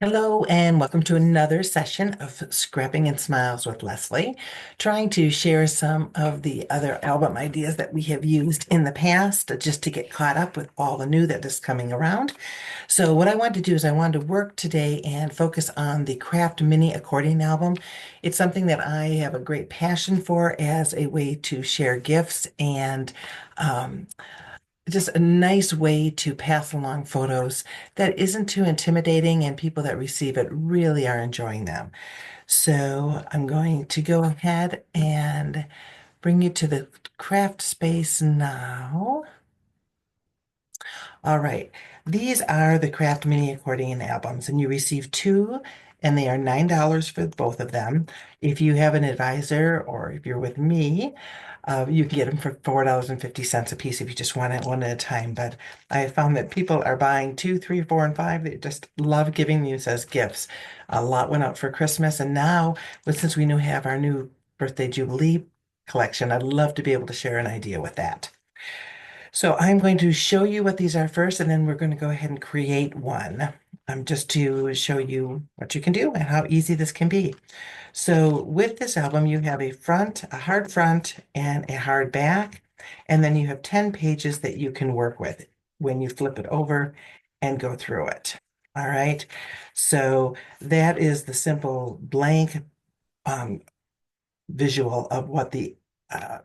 Hello, and welcome to another session of Scrapping and Smiles with Leslie, trying to share some of the other album ideas that we have used in the past just to get caught up with all the new that is coming around. So, what I wanted to do is I wanted to work today and focus on the Kraft Mini Accordion album. It's something that I have a great passion for as a way to share gifts and um, just a nice way to pass along photos that isn't too intimidating, and people that receive it really are enjoying them. So I'm going to go ahead and bring you to the craft space now. All right. These are the Kraft Mini Accordion albums, and you receive two, and they are $9 for both of them. If you have an advisor or if you're with me, you can get them for $4.50 a piece if you just want it one at a time. But I have found that people are buying two, three, four, and five. They just love giving these as gifts. A lot went out for Christmas, and now, but since we have our new birthday Jubilee collection, I'd love to be able to share an idea with that. So I'm going to show you what these are first, and then we're going to go ahead and create one, just to show you what you can do and how easy this can be. So with this album, you have a front, a hard front, and a hard back, and then you have 10 pages that you can work with when you flip it over and go through it. All right. So that is the simple blank um, visual of what the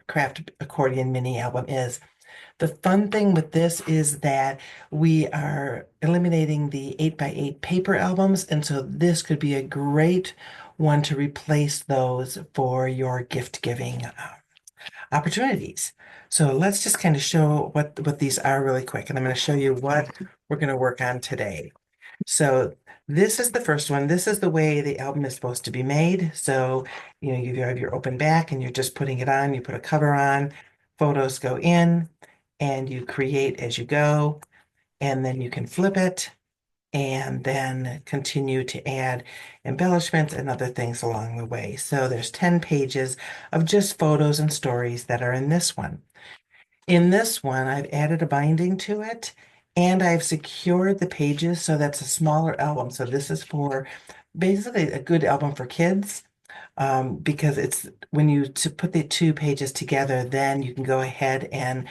Craft Accordion mini album is. The fun thing with this is that we are eliminating the 8x8 paper albums, and so this could be a great one to replace those for your gift giving opportunities. So let's just kind of show what these are really quick, and I'm going to show you what we're going to work on today. So this is the first one. This is the way the album is supposed to be made. So, you have your open back and you're just putting it on. You put a cover on, photos go in, and you create as you go. And then you can flip it and then continue to add embellishments and other things along the way. So there's 10 pages of just photos and stories that are in this one. In this one, I've added a binding to it, and I've secured the pages, so that's a smaller album. So this is for basically a good album for kids, because it's when you to put the two pages together, then you can go ahead and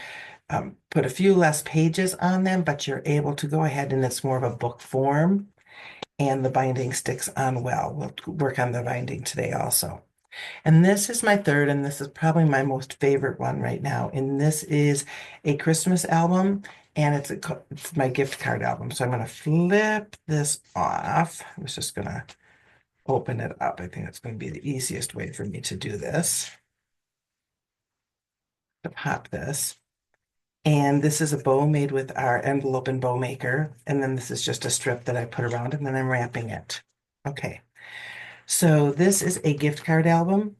put a few less pages on them, but you're able to go ahead and it's more of a book form, and the binding sticks on well. We'll work on the binding today also. And this is my third, and this is probably my most favorite one right now. And this is a Christmas album, and it's my gift card album. So I'm going to flip this off. I was just going to open it up. I think that's going to be the easiest way for me to do this, to pop this. And this is a bow made with our envelope and bow maker. And then this is just a strip that I put around, and then I'm wrapping it. Okay. So this is a gift card album,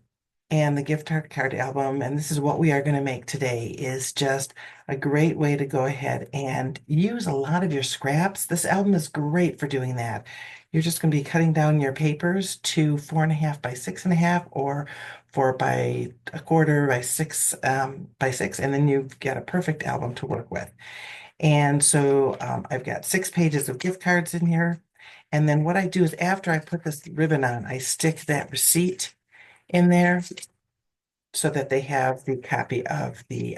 and the gift card album, and this is what we are going to make today, is just a great way to go ahead and use a lot of your scraps. This album is great for doing that. You're just going to be cutting down your papers to 4.5 by 6.5, or 4 by 1/4 by 6 by 6, and then you've got a perfect album to work with. And so I've got 6 pages of gift cards in here. And then what I do is after I put this ribbon on, I stick that receipt in there so that they have the copy of the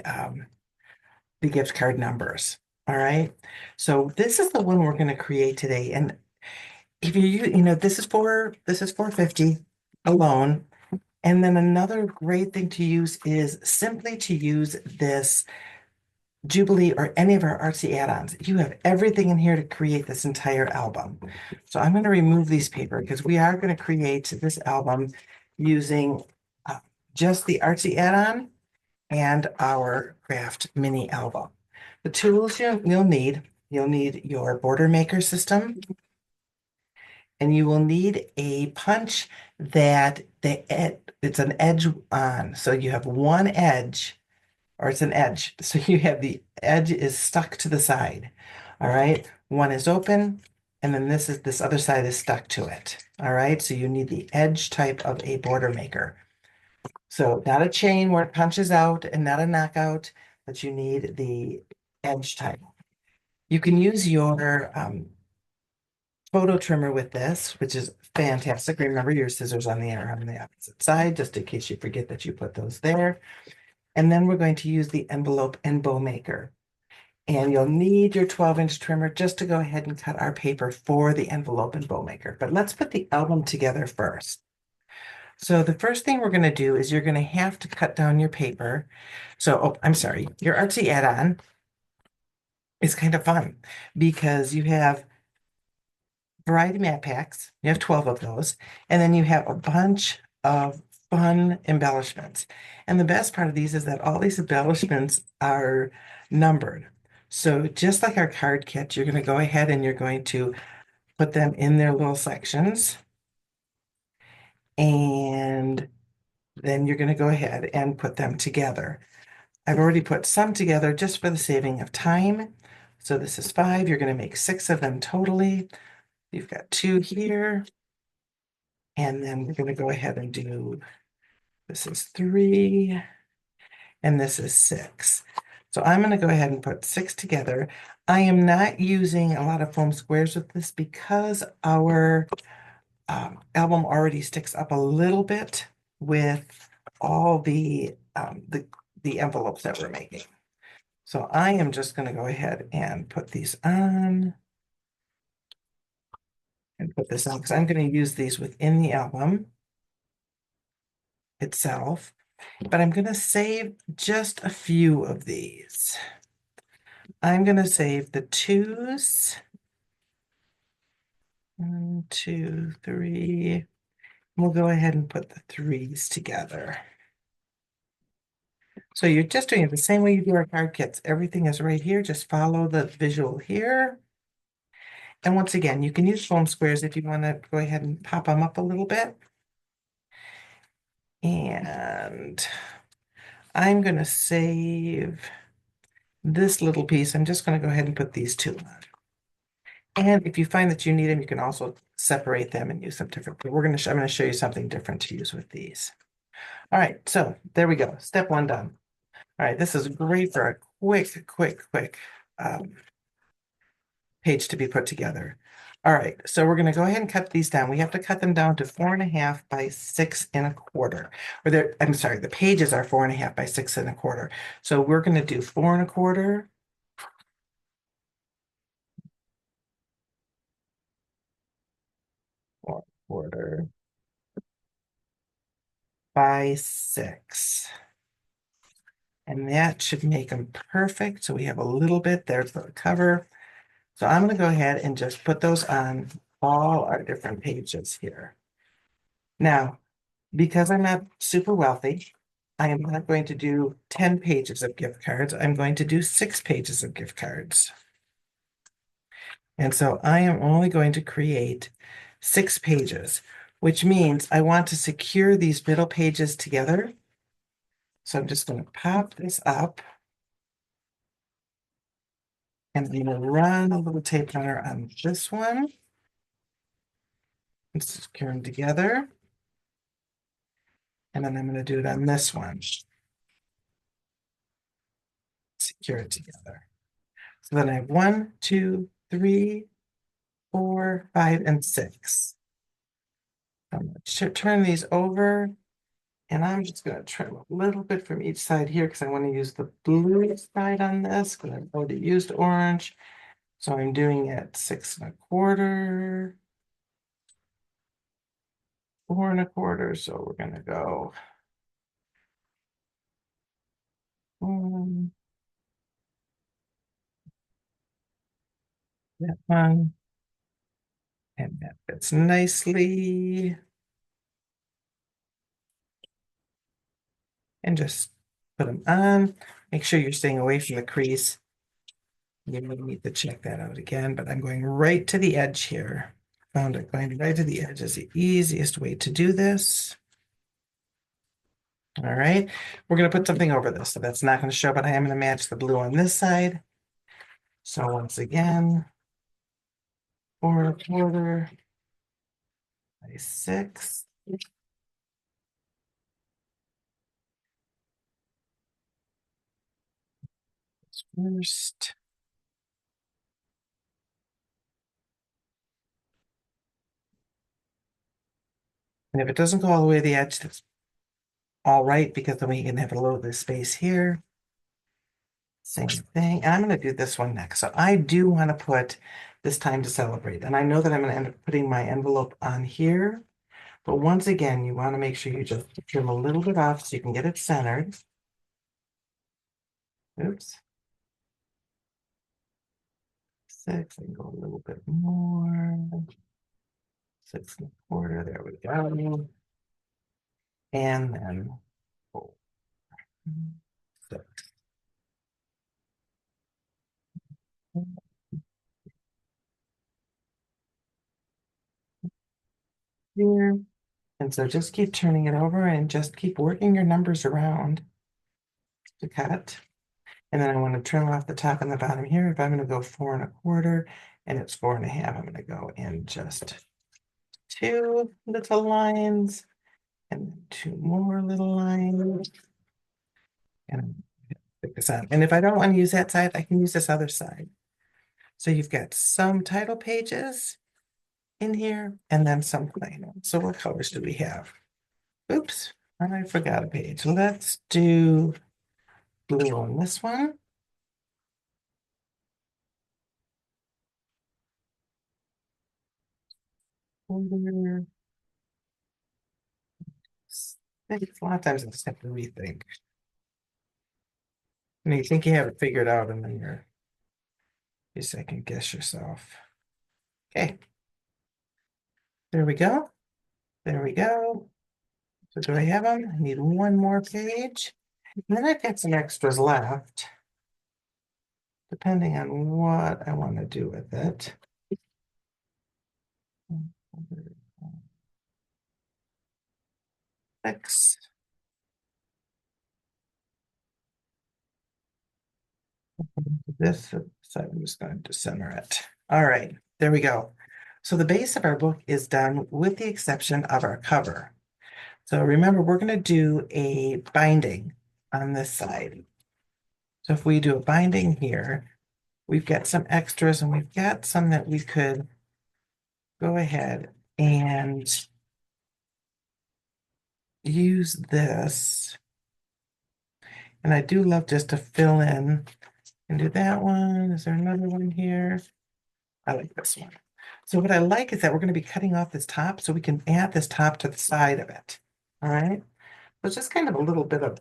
gift card numbers. All right. So this is the one we're going to create today. And if this is 450 alone. And then another great thing to use is simply to use this Jubilee or any of our Artsy add-ons. You have everything in here to create this entire album. So I'm going to remove these paper because we are going to create this album using just the Artsy add-on and our Craft mini album. The tools you'll need your border maker system, and you will need a punch that it's an edge on. So you have one edge, or it's an edge. So you have the edge is stuck to the side. All right. One is open, and then this other side is stuck to it. All right. So you need the edge type of a border maker. So not a chain where it punches out, and not a knockout, but you need the edge type. You can use your photo trimmer with this, which is fantastic. Remember your scissors on the opposite side, just in case you forget that you put those there. And then we're going to use the envelope and bow maker. And you'll need your 12-inch trimmer just to go ahead and cut our paper for the envelope and bow maker. But let's put the album together first. So the first thing we're going to do is you're going to have to cut down your paper. So, oh, I'm sorry, your Artsy add-on is kind of fun because you have variety mat packs. You have 12 of those. And then you have a bunch of fun embellishments. And the best part of these is that all these embellishments are numbered. So just like our card kit, you're going to go ahead and you're going to put them in their little sections. And then you're going to go ahead and put them together. I've already put some together just for the saving of time. So this is 5. You're going to make 6 of them totally. You've got 2 here. And then we're going to go ahead and do, this is 3, and this is 6. So I'm going to go ahead and put 6 together. I am not using a lot of foam squares with this because our album already sticks up a little bit with all the envelopes that we're making. So I am just going to go ahead and put these on and put this on because I'm going to use these within the album itself. But I'm going to save just a few of these. I'm going to save the 2s. 1, 2, 3. We'll go ahead and put the 3s together. So you're just doing it the same way you do our card kits. Everything is right here. Just follow the visual here. And once again, you can use foam squares if you want to go ahead and pop them up a little bit. And I'm going to save this little piece. I'm just going to go ahead and put these 2 on. And if you find that you need them, you can also separate them and use them differently. I'm going to show you something different to use with these. All right, so there we go. Step 1 done. All right, this is great for a quick page to be put together. All right, so we're going to go ahead and cut these down. We have to cut them down to 4.5 by 6 1/4. Or I'm sorry, the pages are 4.5 by 6 1/4. So we're going to do 4 1/4. 4 1/4 by 6. And that should make them perfect. So we have a little bit there for the cover. So I'm going to go ahead and just put those on all our different pages here. Now, because I'm not super wealthy, I am not going to do 10 pages of gift cards. I'm going to do 6 pages of gift cards. And so I am only going to create 6 pages, which means I want to secure these middle pages together. So I'm just going to pop this up. And I'm going to run a little tape runner on this one. And secure them together. And then I'm going to do it on this one. Secure it together. So then I have 1, 2, 3, 4, 5, and 6. I'm going to turn these over. And I'm just going to trim a little bit from each side here because I want to use the blue side on this because I've already used orange. So I'm doing it 6 1/4, 4 1/4. So we're going to go 1, that one, and that fits nicely. And just put them on. Make sure you're staying away from the crease. You may need to check that out again, but I'm going right to the edge here. Found it going right to the edge is the easiest way to do this. All right, we're going to put something over this, so that's not going to show, but I am going to match the blue on this side. So once again, 4 1/4 by 6. First. And if it doesn't go all the way to the edge, that's all right, because then we can have a little bit of space here. Same thing. And I'm going to do this one next. So I do want to put this time to celebrate. And I know that I'm going to end up putting my envelope on here. But once again, you want to make sure you just trim a little bit off so you can get it centered. Oops. 6, and go a little bit more. 6 1/4. There we go. And then 4, 6. Here. And so just keep turning it over and just keep working your numbers around to cut. And then I want to trim off the top and the bottom here. If I'm going to go 4 1/4 and it's 4 1/2, I'm going to go in just 2 little lines and 2 more little lines. And stick this on. And if I don't want to use that side, I can use this other side. So you've got some title pages in here and then some plain ones. So what colors do we have? Oops, I forgot a page. Let's do blue on this one. Folder. A lot of times I just have to rethink. And you think you have it figured out, and then you second guess yourself. Okay. There we go. There we go. So do I have them? I need one more page. And then I've got some extras left, depending on what I want to do with it. Six. This side, I'm just going to center it. All right, there we go. So the base of our book is done with the exception of our cover. So remember, we're going to do a binding on this side. So if we do a binding here, we've got some extras and we've got some that we could go ahead and use this. And I do love just to fill in and do that one. Is there another one here? I like this one. So what I like is that we're going to be cutting off this top so we can add this top to the side of it. All right. So it's just kind of a little bit of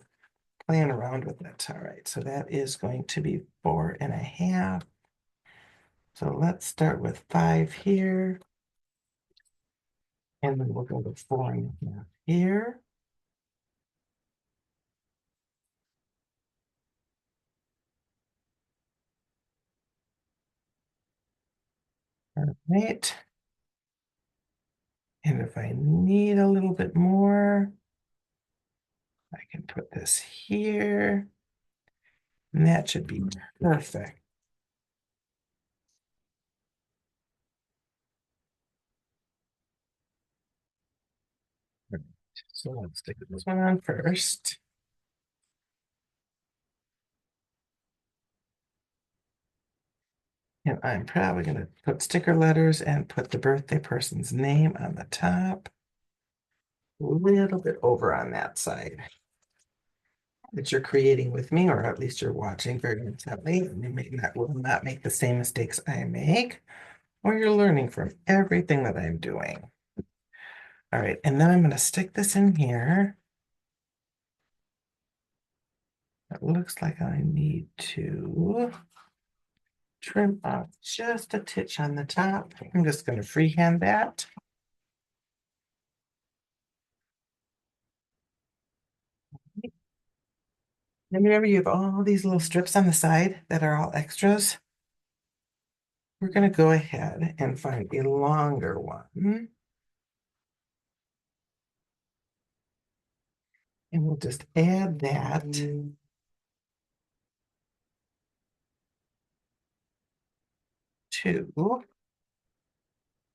playing around with it. All right. So that is going to be 4 1/2. So let's start with 5 here. And then we'll go to 4 1/2 here. All right. And if I need a little bit more, I can put this here. And that should be perfect. So let's stick this one on first. And I'm probably going to put sticker letters and put the birthday person's name on the top. A little bit over on that side that you're creating with me, or at least you're watching very intently. And you will not make the same mistakes I make, or you're learning from everything that I'm doing. All right, and then I'm going to stick this in here. It looks like I need to trim off just a titch on the top. I'm just going to freehand that. And remember, you have all these little strips on the side that are all extras. We're going to go ahead and find a longer one. And we'll just add that to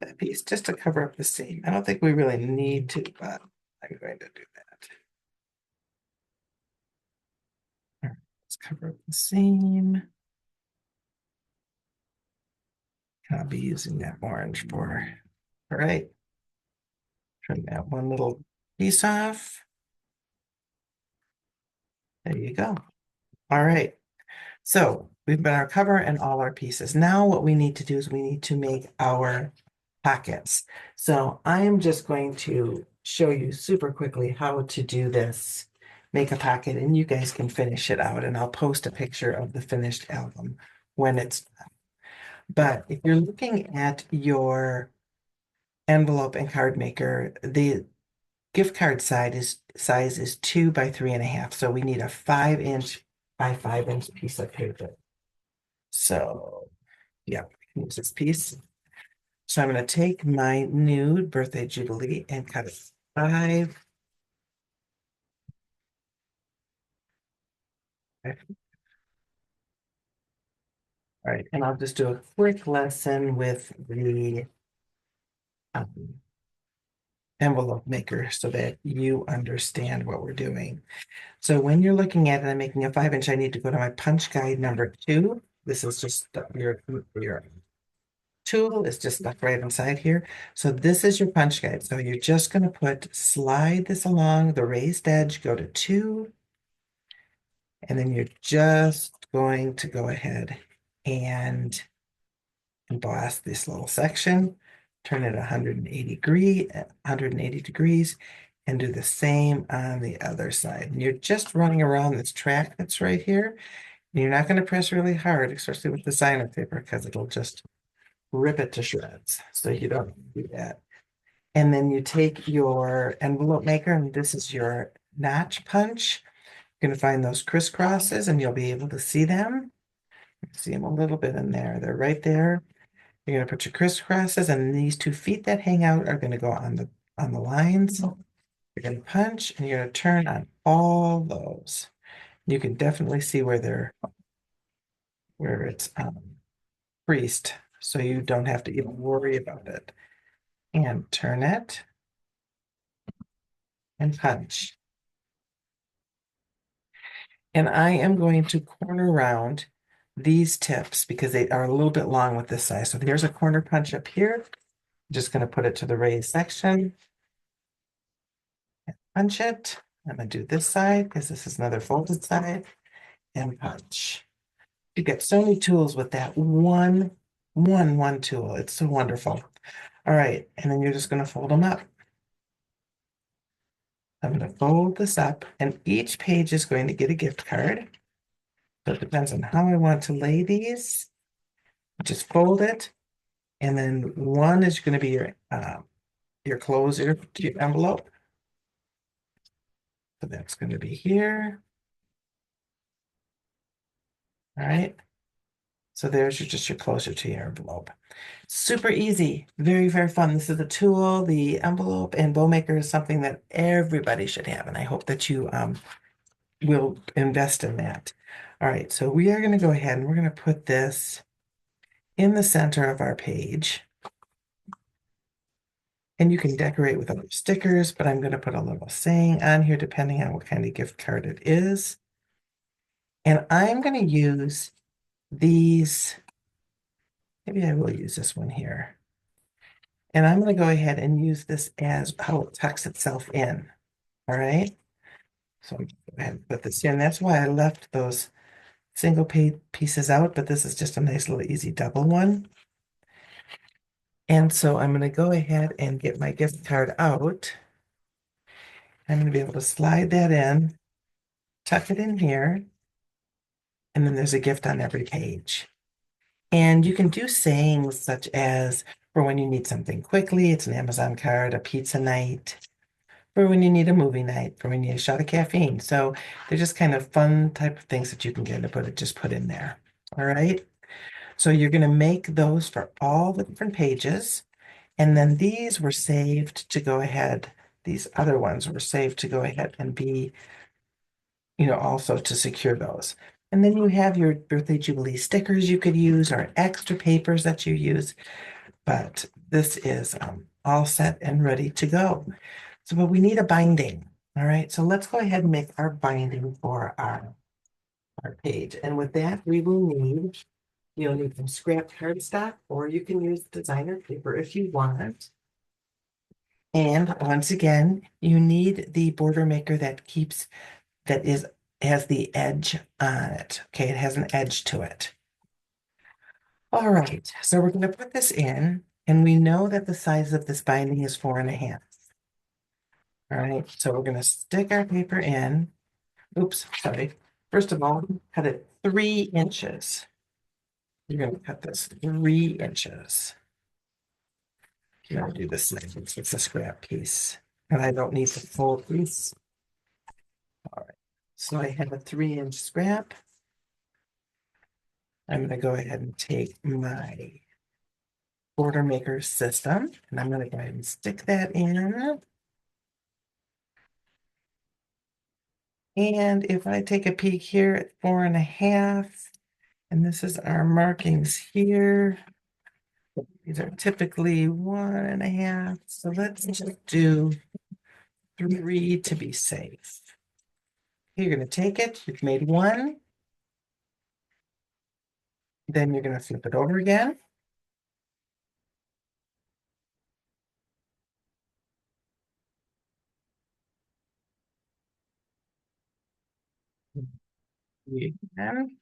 that piece just to cover up the seam. I don't think we really need to, but I'm going to do that. All right, let's cover up the seam. I'll be using that orange for, all right. Trim that one little piece off. There you go. All right. So we've got our cover and all our pieces. Now what we need to do is we need to make our pockets. So I am just going to show you super quickly how to do this. Make a pocket and you guys can finish it out and I'll post a picture of the finished album when it's done. But if you're looking at your envelope and card maker, the gift card size is 2 by 3.5. So we need a 5-inch by 5-inch piece of paper. So yeah, I can use this piece. So I'm going to take my nude birthday jubilee and cut it 5. All right, and I'll just do a quick lesson with the um, envelope maker so that you understand what we're doing. So when you're looking at it, I'm making a 5-inch, I need to go to my punch guide number 2. This is just your tool is just stuck right inside here. So this is your punch guide. So you're just going to slide this along the raised edge, go to 2, and then you're just going to go ahead and emboss this little section, turn it 180 degrees, and do the same on the other side. And you're just running around this track that's right here. And you're not going to press really hard, especially with the signer paper, because it'll just rip it to shreds. So you don't do that. And then you take your envelope maker, and this is your notch punch. You're going to find those crisscrosses, and you'll be able to see them. See them a little bit in there. They're right there. You're going to put your crisscrosses, and these 2 feet that hang out are going to go on the lines. You're going to punch, and you're going to turn on all those. You can definitely see where it's creased, so you don't have to even worry about it. And turn it and punch. And I am going to corner round these tips because they are a little bit long with this size. So there's a corner punch up here. I'm just going to put it to the raised section. And punch it. I'm going to do this side because this is another folded side. And punch. You get so many tools with that one tool. It's so wonderful. All right. And then you're just going to fold them up. I'm going to fold this up, and each page is going to get a gift card. So it depends on how I want to lay these. Just fold it, and then one is going to be your closer to your envelope. So that's going to be here. All right. So there's just your closer to your envelope. Super easy, very, very fun. This is a tool. The envelope and bow maker is something that everybody should have, and I hope that you will invest in that. All right, so we are going to go ahead and we're going to put this in the center of our page. And you can decorate with other stickers, but I'm going to put a little saying on here depending on what kind of gift card it is. And I'm going to use these. Maybe I will use this one here. And I'm going to go ahead and use this as how it tucks itself in. All right. So I'm going to go ahead and put this here. And that's why I left those single pieces out, but this is just a nice little easy double one. And so I'm going to go ahead and get my gift card out. I'm going to be able to slide that in, tuck it in here, and then there's a gift on every page. And you can do sayings such as, for when you need something quickly, it's an Amazon card, a pizza night, for when you need a movie night, for when you need a shot of caffeine. So they're just kind of fun type of things that you can get to put in there. All right. So you're going to make those for all the different pages. And then these were saved to go ahead. These other ones were saved to go ahead and be, also to secure those. And then you have your birthday jubilee stickers you could use or extra papers that you use. But this is all set and ready to go. So, but we need a binding. All right. So let's go ahead and make our binding for our page. And with that, you'll need some scrap cardstock, or you can use designer paper if you want. And once again, you need the border maker that has the edge on it. Okay, it has an edge to it. All right, so we're going to put this in, and we know that the size of this binding is 4.5. All right, so we're going to stick our paper in. Oops, sorry. First of all, cut it 3 inches. You're going to cut this 3 inches. You're going to do this next. It's a scrap piece, and I don't need the full piece. All right, so I have a 3-inch scrap. I'm going to go ahead and take my border maker system, and I'm going to go ahead and stick that in. And if I take a peek here at 4.5, and this is our markings here, these are typically 1.5. So let's just do 3 to be safe. You're going to take it, you've made one, then you're going to flip it over again. Again.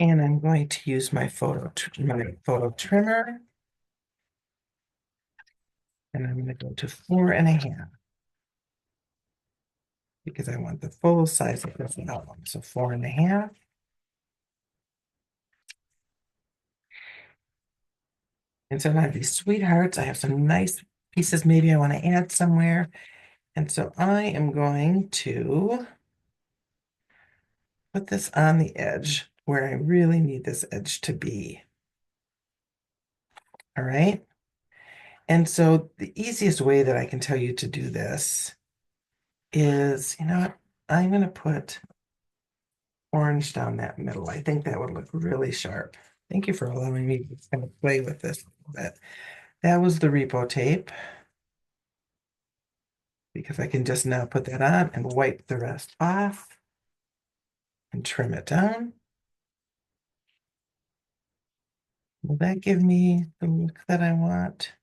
And I'm going to use my photo trimmer. And I'm going to go to 4.5 because I want the full size of this album. So 4.5. And so I have these sweethearts. I have some nice pieces maybe I want to add somewhere. And so I am going to put this on the edge where I really need this edge to be. All right. And so the easiest way that I can tell you to do this is, you know what? I'm going to put orange down that middle. I think that would look really sharp. Thank you for allowing me to kind of play with this a little bit. That was the repo tape because I can just now put that on and wipe the rest off and trim it down. Will that give me the look that I want?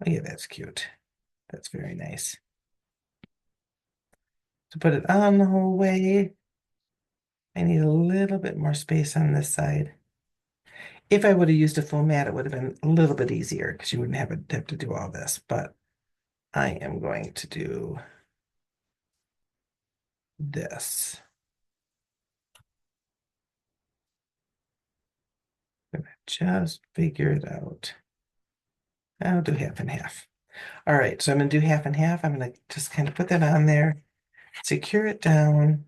Oh yeah, that's cute. That's very nice. To put it on the whole way, I need a little bit more space on this side. If I would have used a full mat, it would have been a little bit easier because you wouldn't have to do all this, but I am going to do this. Just figure it out. I'll do half and half. All right, so I'm gonna do half and half. I'm gonna just kind of put that on there, secure it down.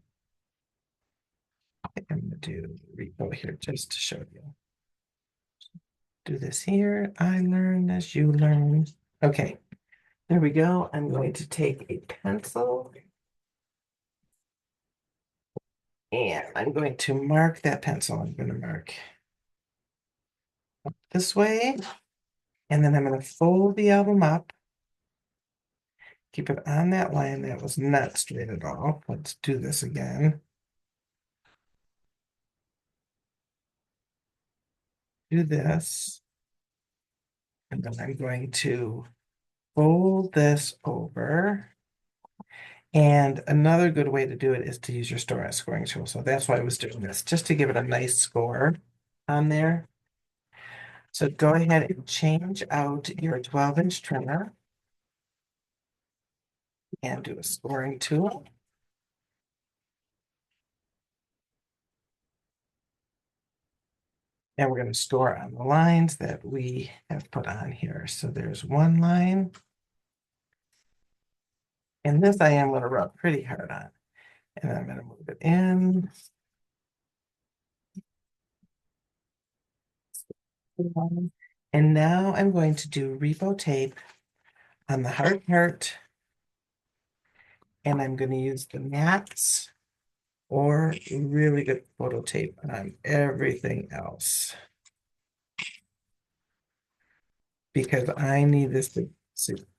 I'm gonna do repo here just to show you. Do this here. I learn as you learn. Okay, there we go. I'm going to take a pencil and I'm going to mark that pencil. I'm going to mark this way, and then I'm going to fold the album up. Keep it on that line. That was not straight at all. Let's do this again. Do this. And then I'm going to fold this over. And another good way to do it is to use your scoring tool. So that's why I was doing this, just to give it a nice score on there. So go ahead and change out your 12-inch trimmer and do a scoring tool. And we're going to score on the lines that we have put on here. So there's one line. And this I am going to rub pretty hard on. And I'm going to move it in. And now I'm going to do repo tape on the heart, and I'm going to use the mats or really good photo tape on everything else because I need this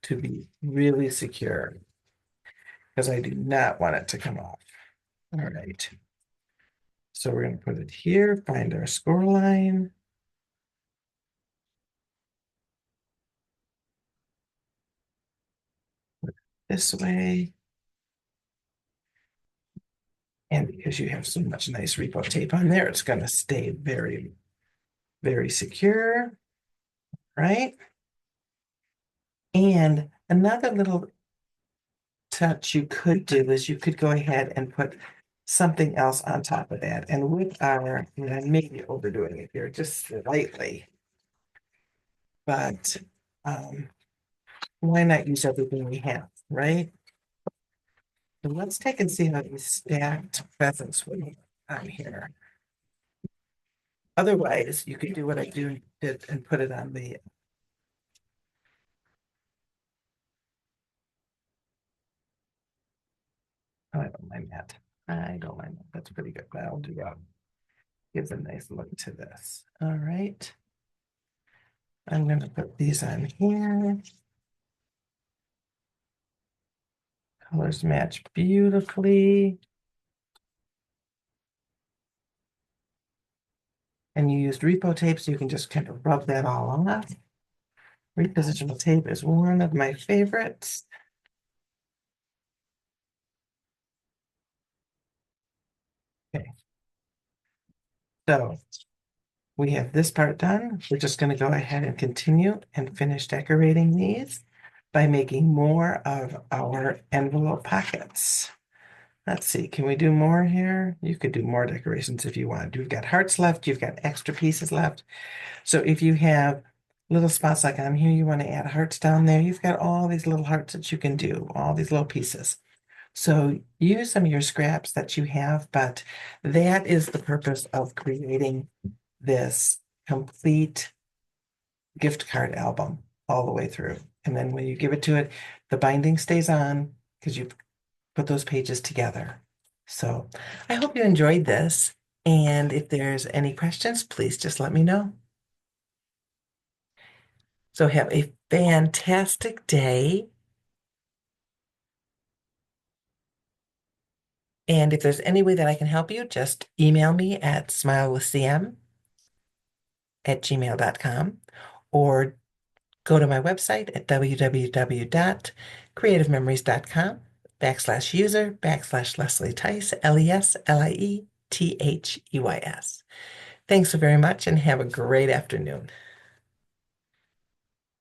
to be really secure because I do not want it to come off. All right. So we're going to put it here, find our score line. this way. And because you have so much nice repo tape on there, it's going to stay very, very secure, right? And another little touch you could do is you could go ahead and put something else on top of that. And with our, and I may be overdoing it here just slightly, but why not use everything we have, right? So let's take and see how these stacked pheasants would look on here. Otherwise, you could do what I did and put it on the, oh, I don't mind that. I don't mind that. That's pretty good. That'll do that. Gives a nice look to this. All right. I'm going to put these on here. Colors match beautifully. And you used repo tape, so you can just kind of rub that all off. Repositionable tape is one of my favorites. Okay, so we have this part done. We're just going to go ahead and continue and finish decorating these by making more of our envelope pockets. Let's see, can we do more here? You could do more decorations if you want. You've got hearts left, you've got extra pieces left. So if you have little spots like on here, you want to add hearts down there, you've got all these little hearts that you can do, all these little pieces. So use some of your scraps that you have, but that is the purpose of creating this complete gift card album all the way through. And then when you give it to it, the binding stays on because you've put those pages together. So I hope you enjoyed this. And if there's any questions, please just let me know. So have a fantastic day. And if there's any way that I can help you, just email me at smilewithcm@gmail.com or go to my website at www.creativememories.com/user/Leslie Tice, LESLIETHEYS. Thanks so very much and have a great afternoon.